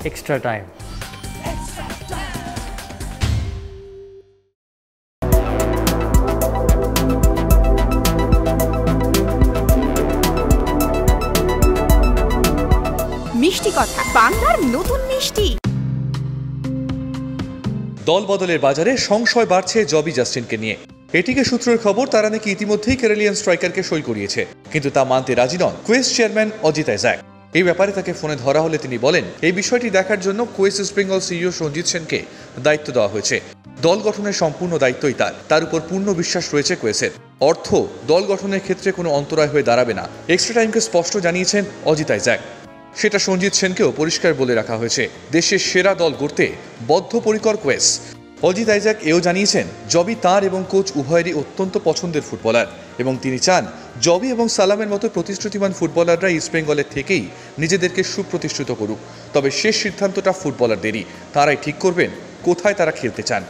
extra time. মিষ্টি কথা বাংলার নতুন মিষ্টি। দল বদলের বাজারে সংশয় বাড়ছে জবি জাস্টিনকে নিয়ে। এটিকে সূত্রের খবর, তারা নাকি ইতিমধ্যেই কেরালিয়ান স্ট্রাইকারকে সই করিয়েছে, কিন্তু তা মানতে রাজি নন কুয়েস চেয়ারম্যান অজিত আইজ্যাক। এই ব্যাপারে তাকে ফোনে ধরা হলে তিনি বলেন, এই বিষয়টি দেখার জন্য কুয়েস ইস্ট বেঙ্গল সিইও সঞ্জিত সেনকে দায়িত্ব দেওয়া হয়েছে। দল গঠনের সম্পূর্ণ দায়িত্বই তার উপর পূর্ণ বিশ্বাস রয়েছে কুয়েসের। অর্থ দল গঠনের ক্ষেত্রে কোনো অন্তরায় হয়ে দাঁড়াবে না, এক্সট্রা টাইমকে স্পষ্ট জানিয়েছেন অজিত আইজ্যাক। সেটা সঞ্জিত সেনকেও পরিষ্কার বলে রাখা হয়েছে। দেশের সেরা দল গড়তে বদ্ধপরিকর কুয়েস। অজিত আইজ্যাক এও জানিয়েছেন, জবি তার এবং কোচ উভয়েরই অত্যন্ত পছন্দের ফুটবলার এবং তিনি চান জবি এবং সালামের মতো প্রতিশ্রুতিমান ফুটবলাররা ইস্টবেঙ্গলের থেকেই নিজেদেরকে সুপ্রতিষ্ঠিত করুক। তবে শেষ সিদ্ধান্তটা ফুটবলারদেরই, তারাই ঠিক করবেন কোথায় তারা খেলতে চান।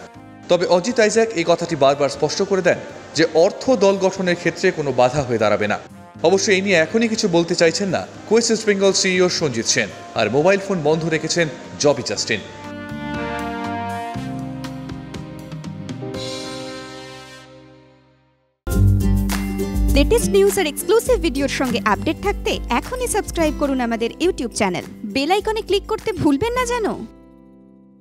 তবে অজিত আইজ্যাক এই কথাটি বারবার স্পষ্ট করে দেন যে অর্থ দল গঠনের ক্ষেত্রে কোনো বাধা হয়ে দাঁড়াবে না। অবশ্য এই নিয়ে এখনই কিছু বলতে চাইছেন না কুয়েস ইস্ট বেঙ্গল সিইও সঞ্জিত সেন, আর মোবাইল ফোন বন্ধ রেখেছেন জবি জাস্টিন। লেটেস্ট নিউজ আর এক্সক্লুসিভ ভিডিওর সঙ্গে আপডেট থাকতে এখনই সাবস্ক্রাইব করুন আমাদের ইউটিউব চ্যানেল। বেল আইকনে ক্লিক করতে ভুলবেন না যেন।